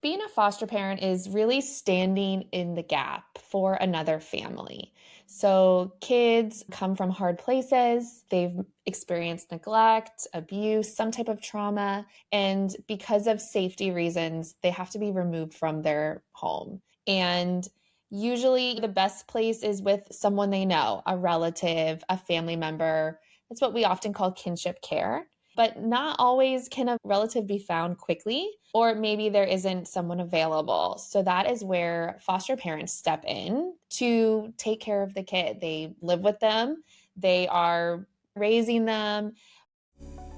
Being a foster parent is really standing in the gap for another family. So, kids come from hard places, they've experienced neglect, abuse, some type of trauma, and because of safety reasons, they have to be removed from their home. And usually, the best place is with someone they know, a relative, a family member. That's what we often call kinship care. But not always can a relative be found quickly, or maybe there isn't someone available. So that is where foster parents step in to take care of the kid. They live with them, they are raising them.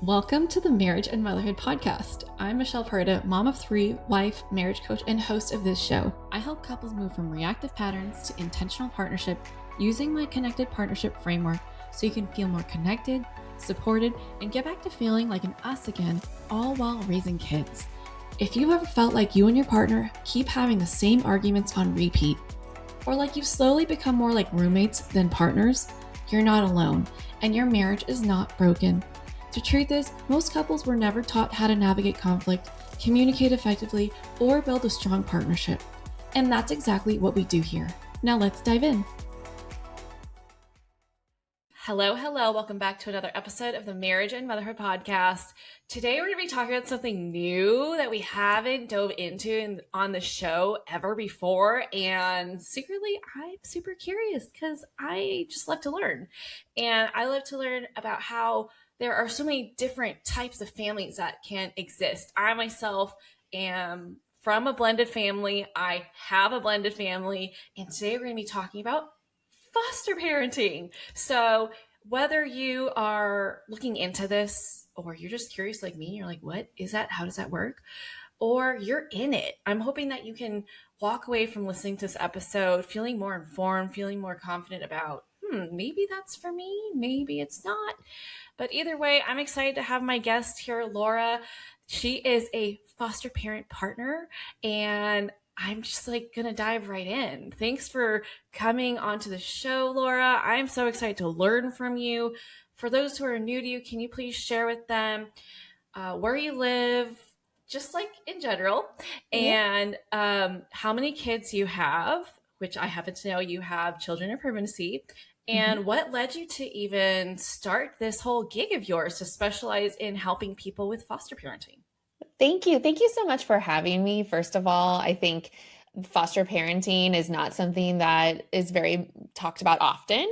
Welcome to the Marriage and Motherhood Podcast. I'm Michelle Perda, mom of three, wife, marriage coach, and host of this show. I help couples move from reactive patterns to intentional partnership using my connected partnership framework so you can feel more connected, supported, and get back to feeling like an us again, all while raising kids. If you've ever felt like you and your partner keep having the same arguments on repeat, or like you've slowly become more like roommates than partners, you're not alone, and your marriage is not broken. The truth is, most couples were never taught how to navigate conflict, communicate effectively, or build a strong partnership. And that's exactly what we do here. Now let's dive in. Hello. Welcome back to another episode of the Marriage and Motherhood Podcast. Today we're going to be talking about something new that we haven't dove into on the show ever before. And secretly, I'm super curious because I just love to learn. And I love to learn about how there are so many different types of families that can exist. I myself am from a blended family. I have a blended family. And today we're going to be talking about foster parenting. So whether you are looking into this or you're just curious like me, you're like, what is that? How does that work? Or you're in it. I'm hoping that you can walk away from listening to this episode feeling more informed, feeling more confident about, maybe that's for me, maybe it's not. But either way, I'm excited to have my guest here, Laura. She is a foster parent partner, and I'm just like going to dive right in. Thanks for coming onto the show, Laura. I'm so excited to learn from you. For those who are new to you, can you please share with them where you live, just like in general, and how many kids you have, which I happen to know you have children in pregnancy, and what led you to even start this whole gig of yours to specialize in helping people with foster parenting? Thank you. Thank you so much for having me. First of all, I think foster parenting is not something that is very talked about often.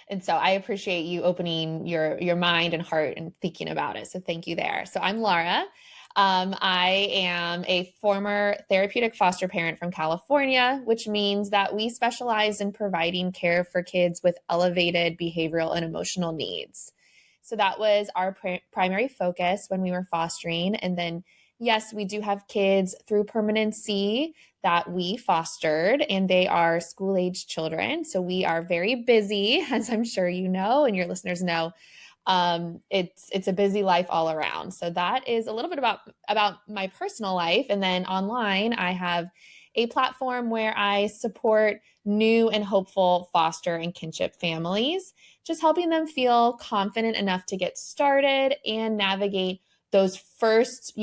And so I appreciate you opening your mind and heart and thinking about it. So thank you there. So I'm Laura. I am a former therapeutic foster parent from California, which means that we specialize in providing care for kids with elevated behavioral and emotional needs. So that was our primary focus when we were fostering. And then, yes, we do have kids through permanency that we fostered, and they are school-age children. So we are very busy, as I'm sure you know, and your listeners know. It's a busy life all around. So that is a little bit about my personal life. And then online, I have a platform where I support new and hopeful foster and kinship families, just helping them feel confident enough to get started and navigate those first,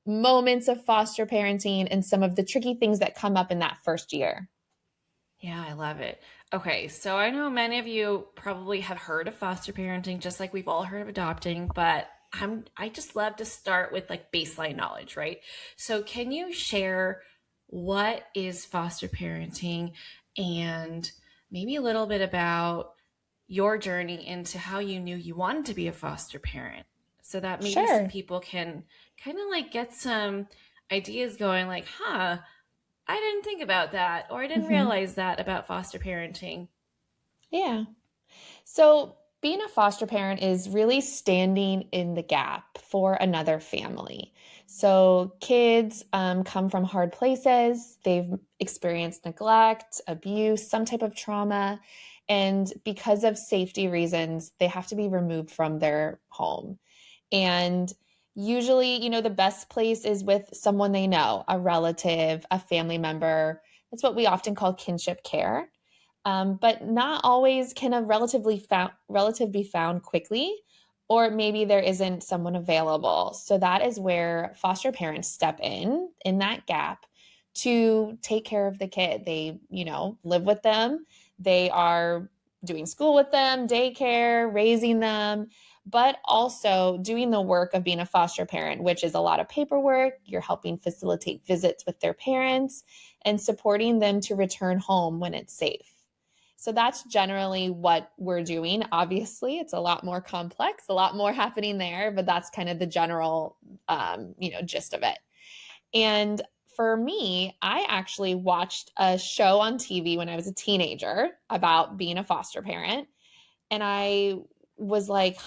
moments of foster parenting and some of the tricky things that come up in that first year. Yeah, I love it. Okay, so I know many of you probably have heard of foster parenting, just like we've all heard of adopting, but I just love to start with like baseline knowledge, right? So can you share what is foster parenting and maybe a little bit about your journey into how you knew you wanted to be a foster parent so that maybe some Sure. people can kind of like get some ideas going like, I didn't think about that, or I didn't Mhm. realize that about foster parenting. Yeah. So, being a foster parent is really standing in the gap for another family. So, kids come from hard places, they've experienced neglect, abuse, some type of trauma. And because of safety reasons, they have to be removed from their home. And usually, the best place is with someone they know, a relative, a family member. That's what we often call kinship care. But not always can a relative be found quickly, or maybe there isn't someone available. So that is where foster parents step in that gap to take care of the kid. They, live with them. They are doing school with them, daycare, raising them, but also doing the work of being a foster parent, which is a lot of paperwork. You're helping facilitate visits with their parents and supporting them to return home when it's safe. So that's generally what we're doing. Obviously, it's a lot more complex, a lot more happening there, but that's kind of the general, gist of it. And for me, I actually watched a show on TV when I was a teenager about being a foster parent. And I was like,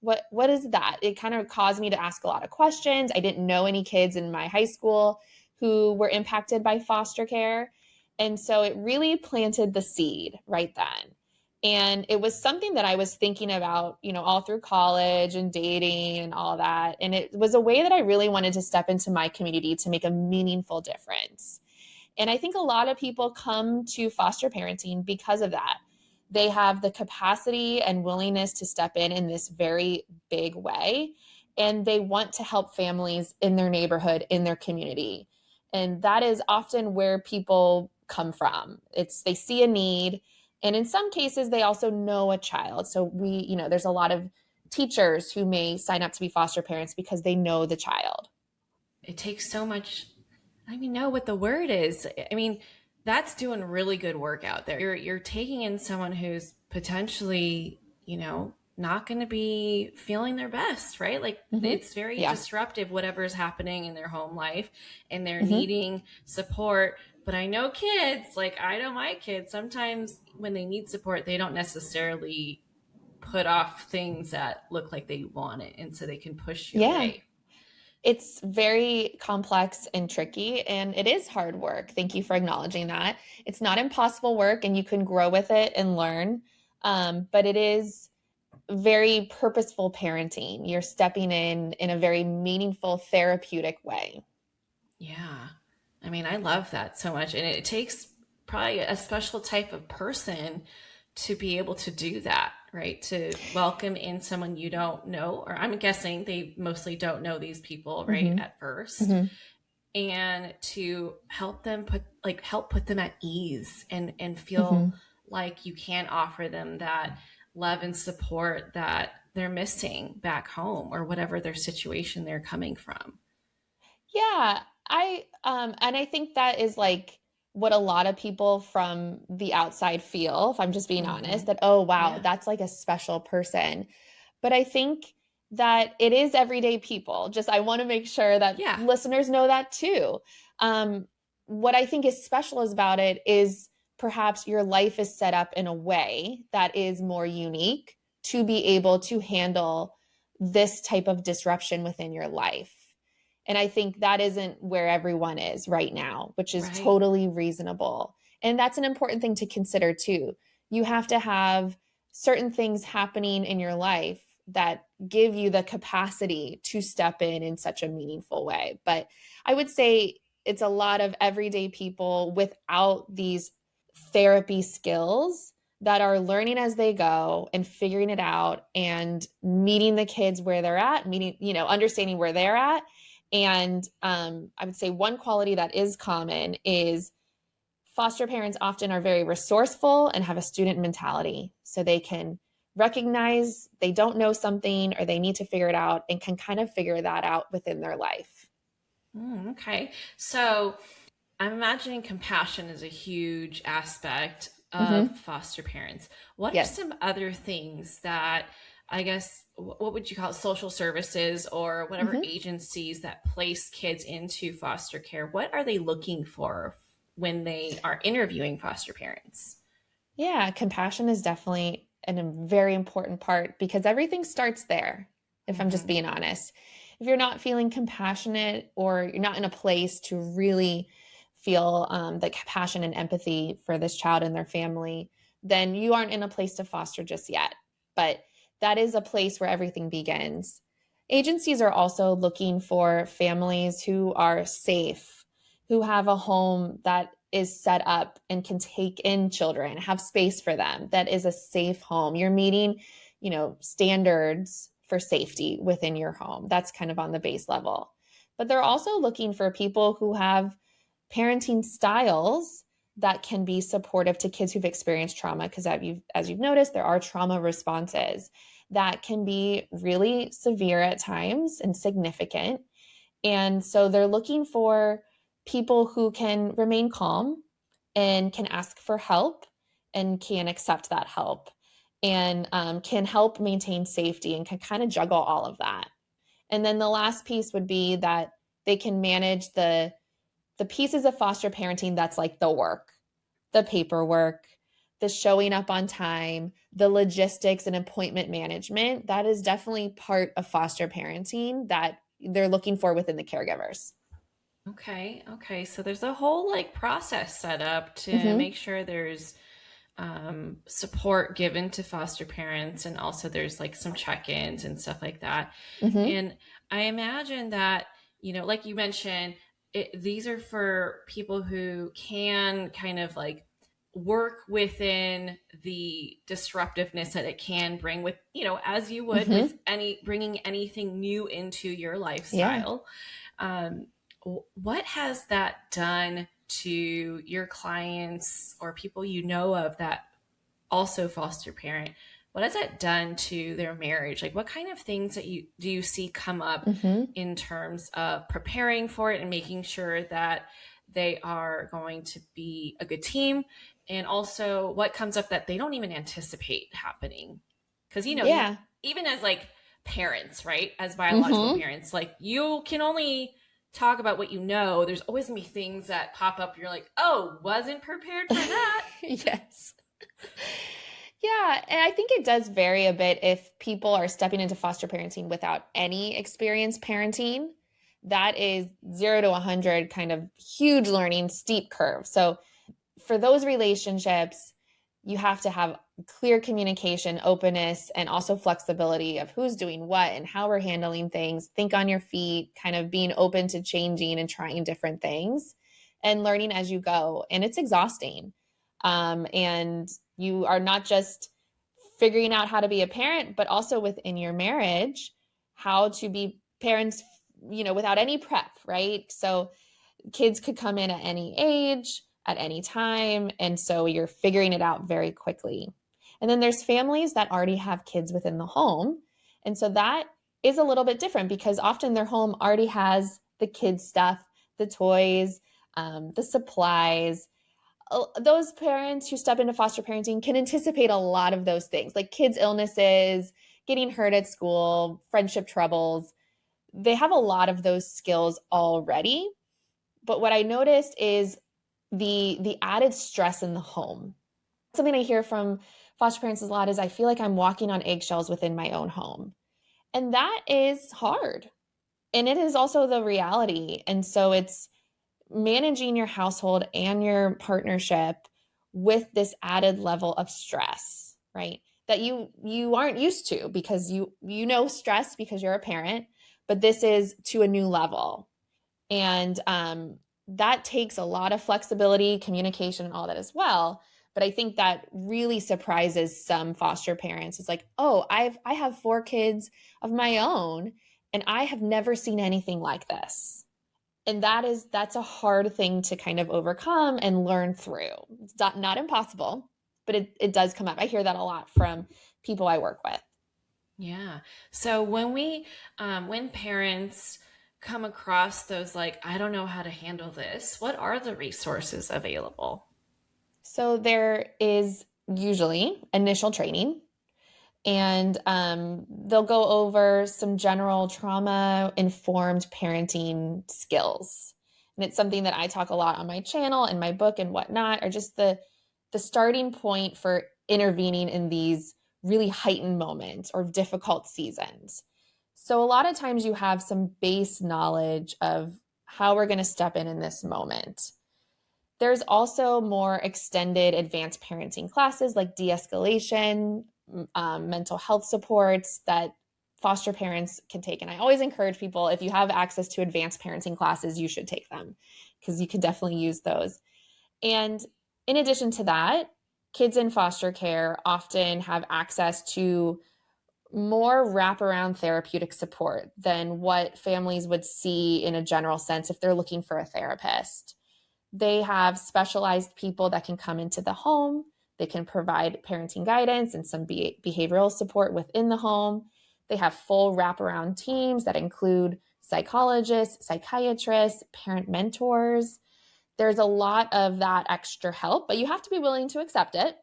what is that? It kind of caused me to ask a lot of questions. I didn't know any kids in my high school who were impacted by foster care. And so it really planted the seed right then. And it was something that I was thinking about, all through college and dating and all that. And it was a way that I really wanted to step into my community to make a meaningful difference. And I think a lot of people come to foster parenting because of that. They have the capacity and willingness to step in this very big way. And they want to help families in their neighborhood, in their community. And that is often where people come from. They see a need. And in some cases, they also know a child. So there's a lot of teachers who may sign up to be foster parents because they know the child. It takes so much. I don't even know what the word is. I mean, that's doing really good work out there. You're taking in someone who's potentially, not going to be feeling their best, right? Like Mm-hmm. it's very Yeah. disruptive, whatever's happening in their home life, and they're Mm-hmm. needing support. But I know kids, like I know my kids, sometimes when they need support, they don't necessarily put off things that look like they want it. And so they can push you Yeah. away. It's very complex and tricky, and it is hard work. Thank you for acknowledging that. It's not impossible work, and you can grow with it and learn. But it is very purposeful parenting. You're stepping in a very meaningful, therapeutic way. Yeah. I mean, I love that so much. And it takes probably a special type of person to be able to do that, right? To welcome in someone you don't know, or I'm guessing they mostly don't know these people, right, Mm-hmm. at first, Mm-hmm. and to help put them at ease and feel Mm-hmm. like you can offer them that love and support that they're missing back home or whatever their situation they're coming from. Yeah, and I think that is like what a lot of people from the outside feel, if I'm just being honest, Mm-hmm. that, oh, wow, Yeah. that's like a special person. But I think that it is everyday people. Just I want to make sure that Yeah. listeners know that too. Um, what I think is special about it is perhaps your life is set up in a way that is more unique to be able to handle this type of disruption within your life. And I think that isn't where everyone is right now, which is Right. totally reasonable. And that's an important thing to consider too. You have to have certain things happening in your life that give you the capacity to step in such a meaningful way. But I would say it's a lot of everyday people without these therapy skills that are learning as they go and figuring it out and meeting the kids where they're at, understanding where they're at. And I would say one quality that is common is foster parents often are very resourceful and have a student mentality. So they can recognize they don't know something or they need to figure it out and can kind of figure that out within their life. Okay. So I'm imagining compassion is a huge aspect of Mm-hmm. foster parents. What are Yes. some other things that I guess, what would you call it, social services or whatever Mm-hmm. agencies that place kids into foster care? What are they looking for when they are interviewing foster parents? Yeah, compassion is definitely a very important part because everything starts there, if I'm just Mm-hmm. being honest. If you're not feeling compassionate or you're not in a place to really feel the compassion and empathy for this child and their family, then you aren't in a place to foster just yet. But that is a place where everything begins. Agencies are also looking for families who are safe, who have a home that is set up and can take in children, have space for them, that is a safe home. You're meeting, standards for safety within your home. That's kind of on the base level. But they're also looking for people who have parenting styles that can be supportive to kids who've experienced trauma. Because as you've noticed, there are trauma responses that can be really severe at times and significant. And so they're looking for people who can remain calm and can ask for help and can accept that help and can help maintain safety and can kind of juggle all of that. And then the last piece would be that they can manage the pieces of foster parenting that's like the work, the paperwork, the showing up on time, the logistics and appointment management. That is definitely part of foster parenting that they're looking for within the caregivers. Okay, okay. So there's a whole like process set up to Mm-hmm. make sure there's support given to foster parents, and also there's like some check-ins and stuff like that. Mm-hmm. And I imagine that, like you mentioned, these are for people who can kind of like work within the disruptiveness that it can bring with, as you would with Mm-hmm. any bringing anything new into your Yeah. lifestyle. um, what has that done to your clients or people you know of that also foster parent? What has that done to their marriage? Like, what kind of things that you see come up Mm-hmm. in terms of preparing for it and making sure that they are going to be a good team, and also what comes up that they don't even anticipate happening? Because Yeah. even as like parents, right, as biological Mm-hmm. parents, like you can only talk about what you know. There's always gonna be things that pop up. You're like, oh, wasn't prepared for that. Yes. Yeah, and I think it does vary a bit if people are stepping into foster parenting without any experience parenting. That is 0 to 100 kind of huge learning, steep curve. So for those relationships, you have to have clear communication, openness, and also flexibility of who's doing what and how we're handling things. Think on your feet, kind of being open to changing and trying different things and learning as you go. And it's exhausting. And you are not just figuring out how to be a parent, but also within your marriage, how to be parents, without any prep, right? So kids could come in at any age, at any time. And so you're figuring it out very quickly. And then there's families that already have kids within the home. And so that is a little bit different because often their home already has the kids' stuff, the toys, the supplies. Those parents who step into foster parenting can anticipate a lot of those things, like kids' illnesses, getting hurt at school, friendship troubles. They have a lot of those skills already. But what I noticed is the added stress in the home. Something I hear from foster parents a lot is I feel like I'm walking on eggshells within my own home. And that is hard. And it is also the reality. And so it's managing your household and your partnership with this added level of stress, right? That you aren't used to because you know stress because you're a parent, but this is to a new level. And that takes a lot of flexibility, communication, and all that as well. But I think that really surprises some foster parents. It's like, oh, I have 4 kids of my own, and I have never seen anything like this. And that's a hard thing to kind of overcome and learn through. It's not impossible, but it does come up. I hear that a lot from people I work with. Yeah. So when parents come across those, like, I don't know how to handle this, what are the resources available? So there is usually initial training and they'll go over some general trauma informed parenting skills. And it's something that I talk a lot on my channel and my book and whatnot, or just the starting point for intervening in these really heightened moments or difficult seasons. So a lot of times you have some base knowledge of how we're going to step in this moment. There's also more extended advanced parenting classes like de escalation, mental health supports that foster parents can take. And I always encourage people if you have access to advanced parenting classes, you should take them because you can definitely use those. And in addition to that, kids in foster care often have access to more wraparound therapeutic support than what families would see in a general sense if they're looking for a therapist. They have specialized people that can come into the home. They can provide parenting guidance and some behavioral support within the home. They have full wraparound teams that include psychologists, psychiatrists, parent mentors. There's a lot of that extra help, but you have to be willing to accept it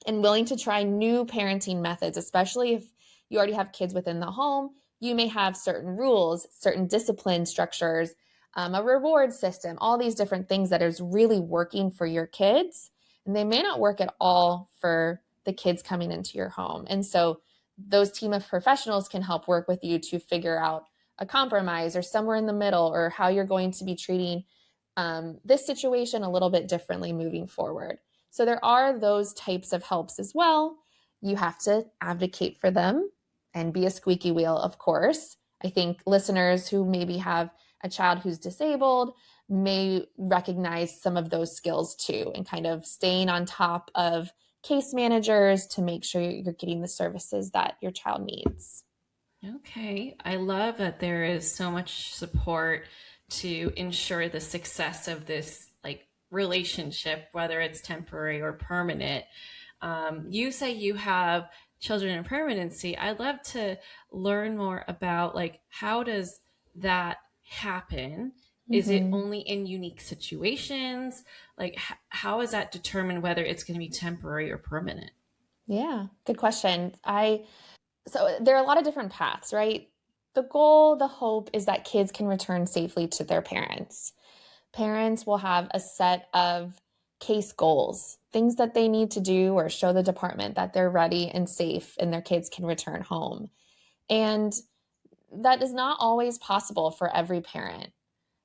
and willing to try new parenting methods, especially if you already have kids within the home. You may have certain rules, certain discipline structures, a reward system, all these different things that is really working for your kids. And they may not work at all for the kids coming into your home. And so those team of professionals can help work with you to figure out a compromise or somewhere in the middle, or how you're going to be treating this situation a little bit differently moving forward. So there are those types of helps as well. You have to advocate for them and be a squeaky wheel, of course. I think listeners who maybe have a child who's disabled may recognize some of those skills too, and kind of staying on top of case managers to make sure you're getting the services that your child needs. Okay. I love that there is so much support to ensure the success of this like relationship, whether it's temporary or permanent. You say you have children in permanency. I'd love to learn more about like how does that happen? Is it Mm-hmm. only in unique situations? Like how is that determined whether it's going to be temporary or permanent? Yeah, good question. I So there are a lot of different paths, right? The goal, the hope is that kids can return safely to their parents. Parents will have a set of case goals, things that they need to do or show the department that they're ready and safe and their kids can return home. And that is not always possible for every parent.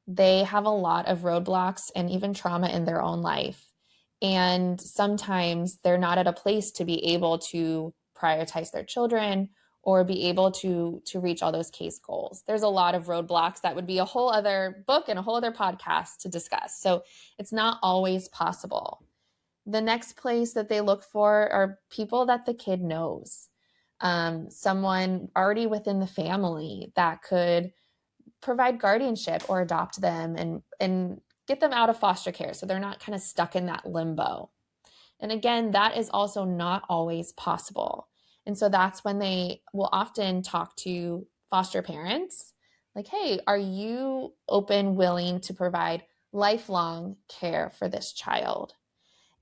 They have a lot of roadblocks and even trauma in their own life. And sometimes they're not at a place to be able to prioritize their children or be able to reach all those case goals. There's a lot of roadblocks that would be a whole other book and a whole other podcast to discuss. So it's not always possible. The next place that they look for are people that the kid knows, someone already within the family that could provide guardianship or adopt them and get them out of foster care so they're not kind of stuck in that limbo. And again, that is also not always possible. And so that's when they will often talk to foster parents like, hey, are you open, willing to provide lifelong care for this child?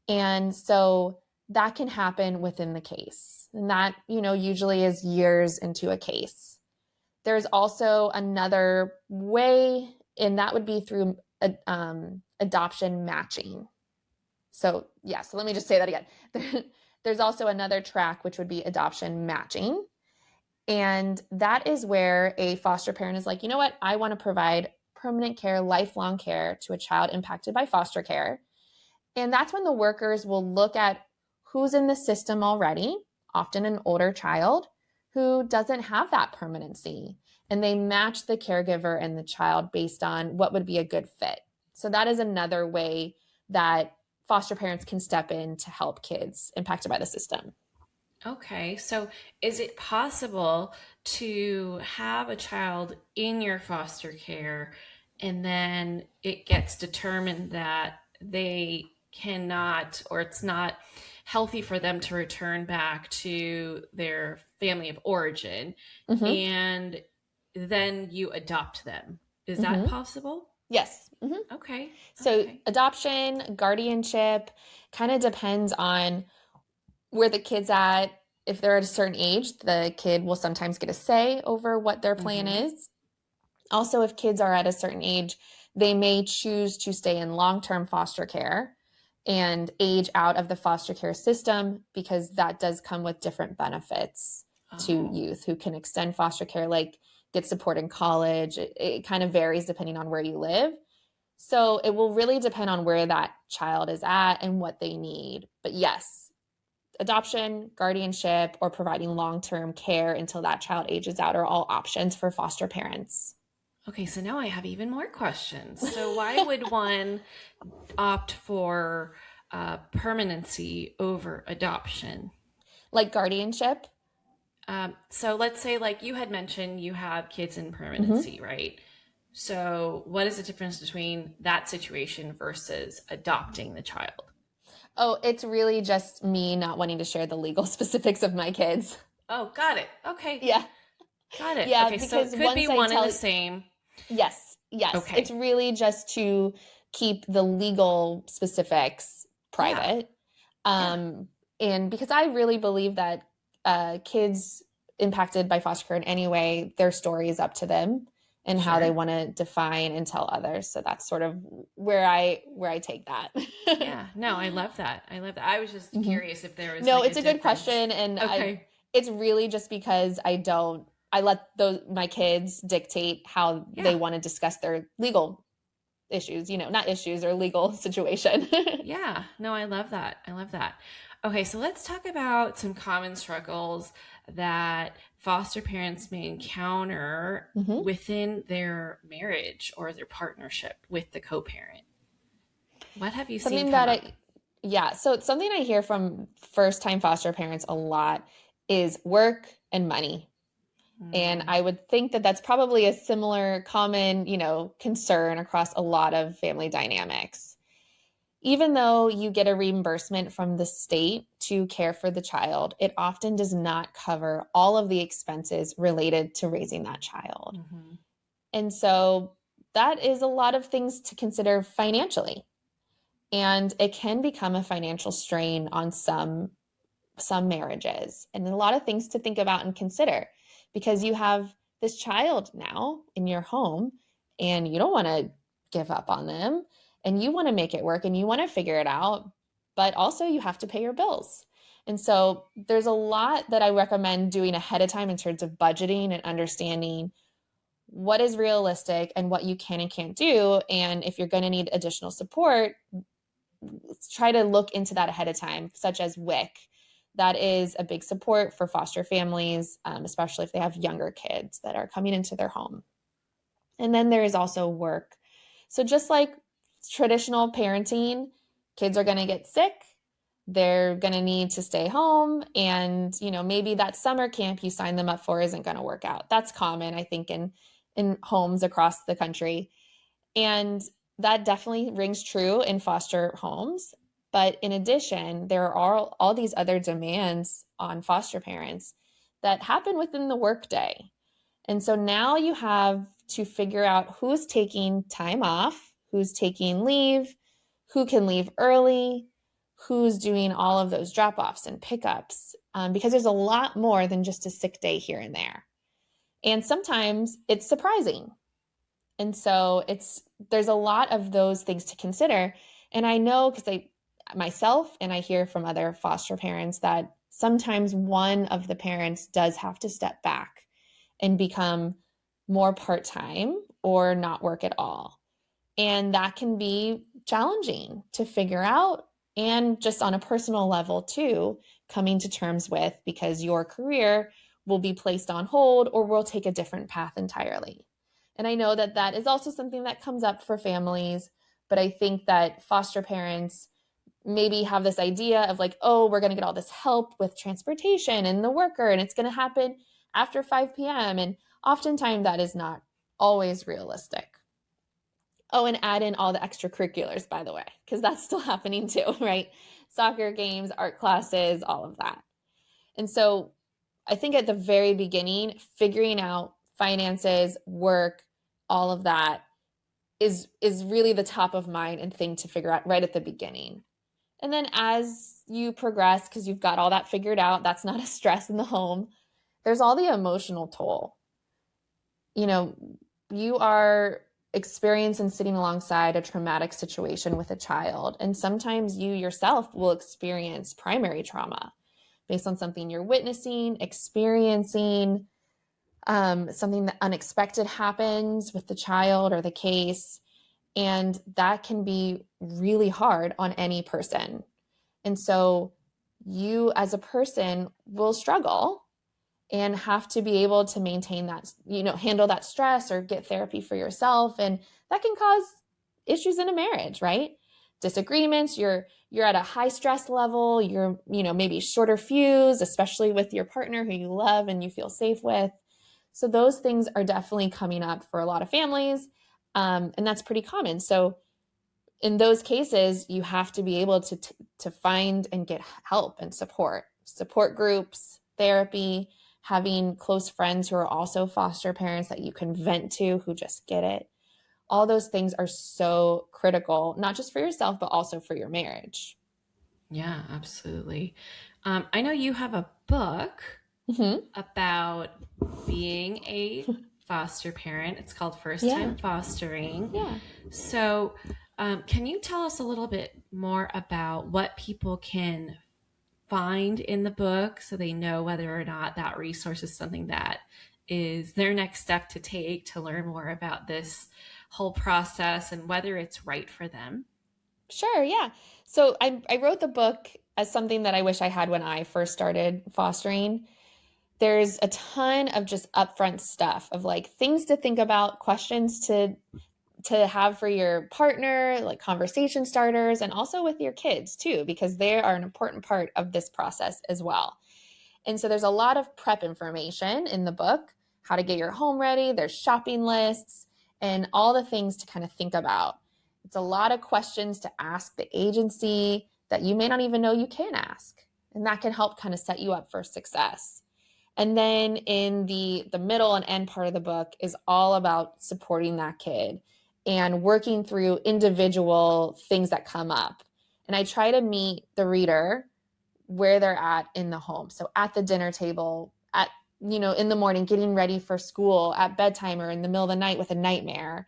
And so that can happen within the case. And that, usually is years into a case. There's also another way, and that would be through adoption matching. So, yeah, so let me just say that again. There's also another track, which would be adoption matching. And that is where a foster parent is like, you know what? I want to provide permanent care, lifelong care to a child impacted by foster care. And that's when the workers will look at who's in the system already, often an older child who doesn't have that permanency. And they match the caregiver and the child based on what would be a good fit. So that is another way that foster parents can step in to help kids impacted by the system. Okay, so is it possible to have a child in your foster care and then it gets determined that they cannot or it's not healthy for them to return back to their family of origin Mm-hmm. and then you adopt them? Is that Mm-hmm. possible? Yes. Mm-hmm. Okay, So okay. adoption, guardianship kind of depends on where the kid's at. If they're at a certain age, the kid will sometimes get a say over what their plan Mm-hmm. is. Also, if kids are at a certain age, they may choose to stay in long term foster care and age out of the foster care system because that does come with different benefits to Oh. youth who can extend foster care, like get support in college. It kind of varies depending on where you live. So it will really depend on where that child is at and what they need. But yes, adoption, guardianship, or providing long term care until that child ages out are all options for foster parents. Okay, so now I have even more questions. So, why would one opt for permanency over adoption? Like guardianship. So, let's say, like you had mentioned, you have kids in Mm-hmm. permanency, right? So, what is the difference between that situation versus adopting the child? Oh, it's really just me not wanting to share the legal specifics of my kids. Oh, got it. Okay. Yeah. Got it. Yeah, Okay, so it because could be once I one and the tell, same. yes, yes, it's Okay. really just to keep the legal specifics Yeah. private. Yeah. Um, and because I really believe that kids impacted by foster care in any way, their story is up to them and how they Sure. want to define and tell others. So that's sort of where I take that. Yeah. No, I love that. I love that. I was just hmm curious if there was No, like a it's a good difference. question, and Okay. it's really just because I let those my kids dictate how they Yeah. want to discuss their legal issues, not issues or legal situation. Yeah. No, I love that. I love that. Okay, so let's talk about some common struggles that foster parents may encounter hmm within their marriage or their partnership with the co-parent. What have you seen Something come that up? yeah, so it's something I hear from first-time foster parents a lot is work and money. And Mm, I would think that that's probably a similar common, concern across a lot of family dynamics. Even though you get a reimbursement from the state to care for the child, it often does not cover all of the expenses related to raising that child. mhm. And so that is a lot of things to consider financially. And it can become a financial strain on some marriages, and a lot of things to think about and consider, because you have this child now in your home and you don't want to give up on them, and you want to make it work and you want to figure it out, but also you have to pay your bills. And so there's a lot that I recommend doing ahead of time in terms of budgeting and understanding what is realistic and what you can and can't do. And if you're going to need additional support, try to look into that ahead of time, such as WIC. That is a big support for foster families, especially if they have younger kids that are coming into their home. And then there is also work. So, just like traditional parenting, kids are going to get sick. They're going to need to stay home. And, maybe that summer camp you sign them up for isn't going to work out. That's common, I think, in homes across the country. And that definitely rings true in foster homes. But in addition, there are all these other demands on foster parents that happen within the workday. And so now you have to figure out who's taking time off, who's taking leave, who can leave early, who's doing all of those drop offs and pickups, because there's a lot more than just a sick day here and there. And sometimes it's surprising, and so there's a lot of those things to consider. And I know because I myself and I hear from other foster parents that sometimes one of the parents does have to step back and become more part-time or not work at all. And that can be challenging to figure out, and just on a personal level too, coming to terms with, because your career will be placed on hold or will take a different path entirely. And I know that that is also something that comes up for families, but I think that foster parents maybe have this idea of like, oh, we're going to get all this help with transportation and the worker, and it's going to happen after 5 p.m. And oftentimes that is not always realistic. Oh, and add in all the extracurriculars, by the way, because that's still happening too, right? Soccer games, art classes, all of that. And so I think at the very beginning, figuring out finances, work, all of that is really the top of mind and thing to figure out right at the beginning. And then as you progress, because you've got all that figured out, that's not a stress in the home, there's all the emotional toll. You know, you are experiencing sitting alongside a traumatic situation with a child. And sometimes you yourself will experience primary trauma based on something you're witnessing, experiencing, something that unexpected happens with the child or the case. And that can be really hard on any person. And so you as a person will struggle and have to be able to maintain that, handle that stress or get therapy for yourself. And that can cause issues in a marriage, right? Disagreements, you're at a high stress level, you're, maybe shorter fuse, especially with your partner who you love and you feel safe with. So those things are definitely coming up for a lot of families. And that's pretty common. So in those cases, you have to be able to find and get help and support groups, therapy, having close friends who are also foster parents that you can vent to who just get it. All those things are so critical, not just for yourself, but also for your marriage. Yeah, absolutely. I know you have a book Hmm. about being a foster parent. It's called First Yeah. Time Fostering. Yeah. So, can you tell us a little bit more about what people can find in the book so they know whether or not that resource is something that is their next step to take to learn more about this whole process and whether it's right for them? Sure, yeah. So I wrote the book as something that I wish I had when I first started fostering. There's a ton of just upfront stuff of like things to think about, questions to have for your partner, like conversation starters, and also with your kids too, because they are an important part of this process as well. And so there's a lot of prep information in the book, how to get your home ready, there's shopping lists, and all the things to kind of think about. It's a lot of questions to ask the agency that you may not even know you can ask. And that can help kind of set you up for success. And then in the middle and end part of the book is all about supporting that kid and working through individual things that come up. And I try to meet the reader where they're at in the home. So at the dinner table, at in the morning, getting ready for school, at bedtime, or in the middle of the night with a nightmare.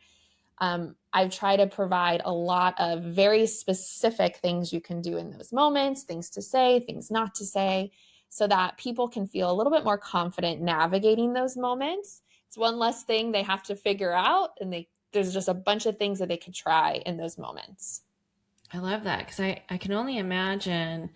I've tried to provide a lot of very specific things you can do in those moments, things to say, things not to say, so that people can feel a little bit more confident navigating those moments. It's one less thing they have to figure out, and there's just a bunch of things that they could try in those moments. I love that because I can only imagine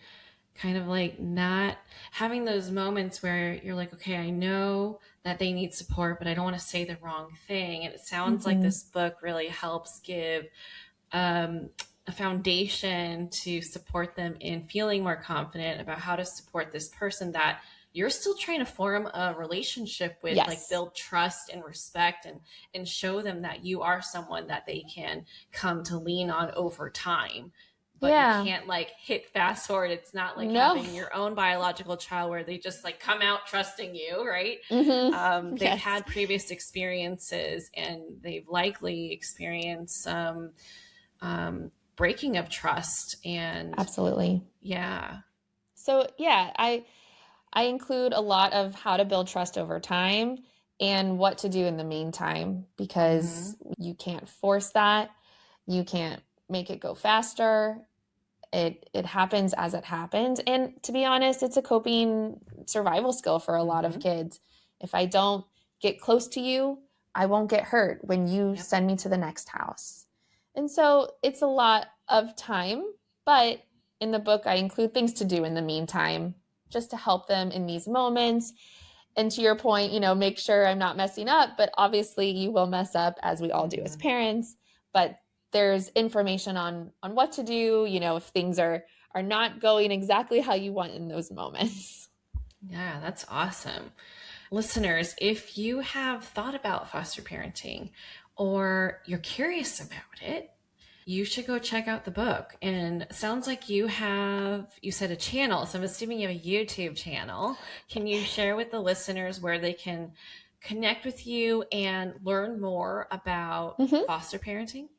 kind of like not having those moments where you're like, okay, I know that they need support, but I don't want to say the wrong thing. And it sounds like Mm-hmm. this book really helps give um, a foundation to support them in feeling more confident about how to support this person that you're still trying to form a relationship with, like Yes. build trust and respect and show them that you are someone that they can come to lean on over time. But you Yeah. can't like hit fast forward. It's not like No. having your own biological child where they just like come out trusting you, right? Mm-hmm. They've Yes. had previous experiences and they've likely experienced some breaking of trust. And Absolutely. yeah. So yeah, I include a lot of how to build trust over time and what to do in the meantime Mm-hmm. because you can't force that. You can't make it go faster. It happens as it happens. And to be honest, it's a coping survival skill for a lot of Mm-hmm. kids. If I don't get close to you, I won't get hurt when you Yep. send me to the next house. And so it's a lot of time, but in the book, I include things to do in the meantime just to help them in these moments. And to your point, make sure I'm not messing up, but obviously you will mess up as we all do as Mm-hmm. parents. But there's information on what to do, if things are not going exactly how you want in those moments. Yeah, that's awesome. Listeners, if you have thought about foster parenting or you're curious about it, you should go check out the book. And it sounds like you said a channel. So I'm assuming you have a YouTube channel. Can you share with the listeners where they can connect with you and learn more about Hmm. foster parenting?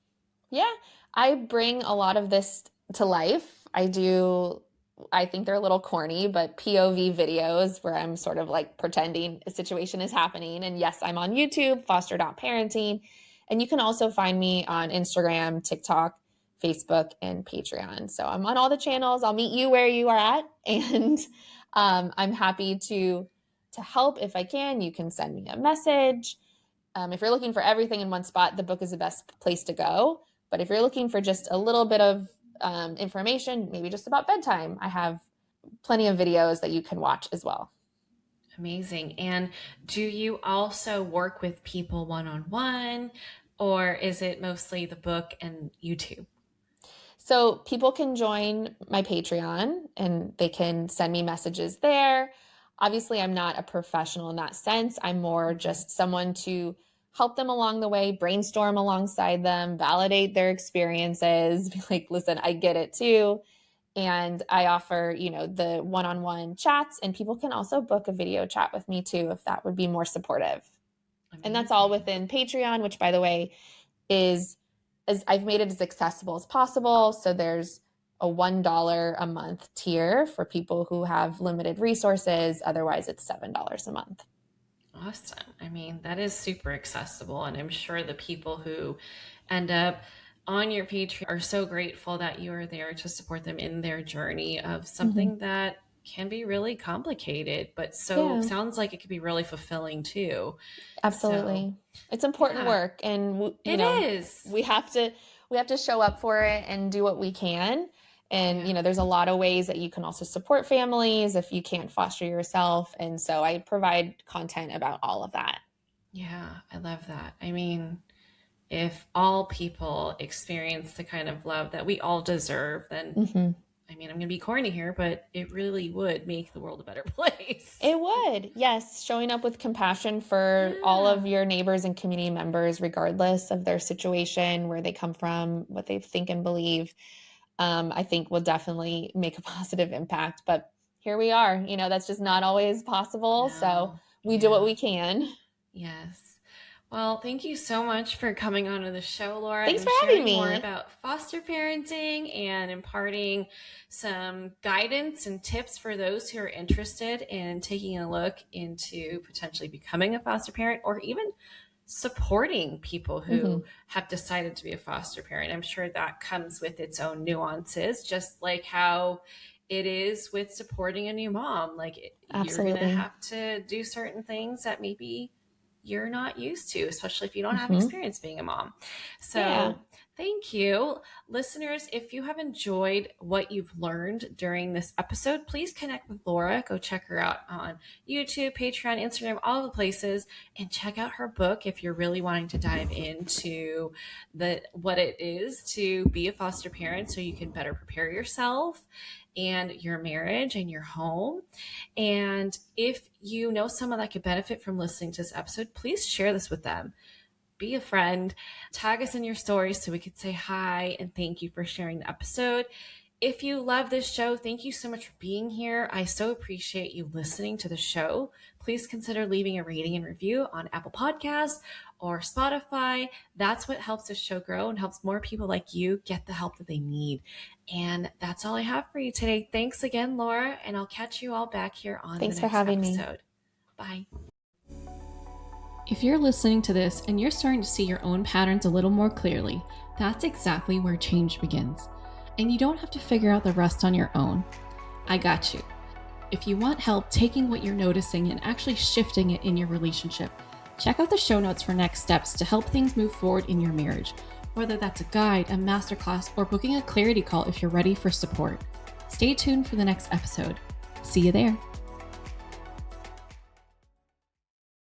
Yeah, I bring a lot of this to life. I think they're a little corny, but POV videos where I'm sort of like pretending a situation is happening. And yes, I'm on YouTube, foster.parenting. And you can also find me on Instagram, TikTok, Facebook, and Patreon. So I'm on all the channels. I'll meet you where you are at. And I'm happy to help if I can. You can send me a message. If you're looking for everything in one spot, the book is the best place to go. But if you're looking for just a little bit of information, maybe just about bedtime, I have plenty of videos that you can watch as well. Amazing. And do you also work with people one on one, or is it mostly the book and YouTube? So people can join my Patreon and they can send me messages there. Obviously, I'm not a professional in that sense. I'm more Mhm. just someone to help them along the way, brainstorm alongside them, validate their experiences, be like, listen, I get it too. And I offer, the one-on-one chats, and people can also book a video chat with me too, if that would be more supportive. And that's all Amazing. within Patreon, which, by the way, is, as I've made it as accessible as possible. So there's a $1 a month tier for people who have limited resources. Otherwise, it's $7 a month. Awesome. I mean, that is super accessible. And I'm sure the people who end up on your Patreon are so grateful that you are there to support them in their journey of something that can be really complicated, but so Yeah, sounds like it could be really fulfilling too. So, absolutely. It's important yeah, work, and it is. we have to show up for it and do what we can. And Yeah. there's a lot of ways that you can also support families if you can't foster yourself. And so I provide content about all of that. Yeah, I love that. I mean, if all people experience the kind of love that we all deserve, then Mm-hmm. I mean, I'm going to be corny here, but it really would make the world a better place. It would, yes. Showing up with compassion for all Yeah. of your neighbors and community members, regardless of their situation, where they come from, what they think and believe, I think will definitely make a positive impact. But here we are. That's just not always possible. So No. we do what Yeah. we can. Yes. Well, thank you so much for coming on to the show, Laura, Thanks and for having sharing more me. about foster parenting and imparting some guidance and tips for those who are interested in taking a look into potentially becoming a foster parent or even supporting people Mm-hmm. who have decided to be a foster parent. I'm sure that comes with its own nuances, just like how it is with supporting a new mom. Like you're going to Absolutely. have to do certain things that maybe you're not used to, especially if you don't have Mm-hmm. experience being a mom. Yeah. So, thank you. Listeners, if you have enjoyed what you've learned during this episode, please connect with Laura. Go check her out on YouTube, Patreon, Instagram, all the places, and check out her book if you're really wanting to dive into what it is to be a foster parent so you can better prepare yourself and your marriage and your home. And if you know someone that could benefit from listening to this episode, please share this with them. Be a friend, tag us in your stories so we could say hi and thank you for sharing the episode. If you love this show, thank you so much for being here. I so appreciate you listening to the show. Please consider leaving a rating and review on Apple Podcasts or Spotify. That's what helps this show grow and helps more people like you get the help that they need. And that's all I have for you today. Thanks again, Laura, and I'll catch you all back here on the Thanks for next having me. episode. Bye. If you're listening to this and you're starting to see your own patterns a little more clearly, that's exactly where change begins. And you don't have to figure out the rest on your own. I got you. If you want help taking what you're noticing and actually shifting it in your relationship, check out the show notes for next steps to help things move forward in your marriage, whether that's a guide, a masterclass, or booking a clarity call if you're ready for support. Stay tuned for the next episode. See you there.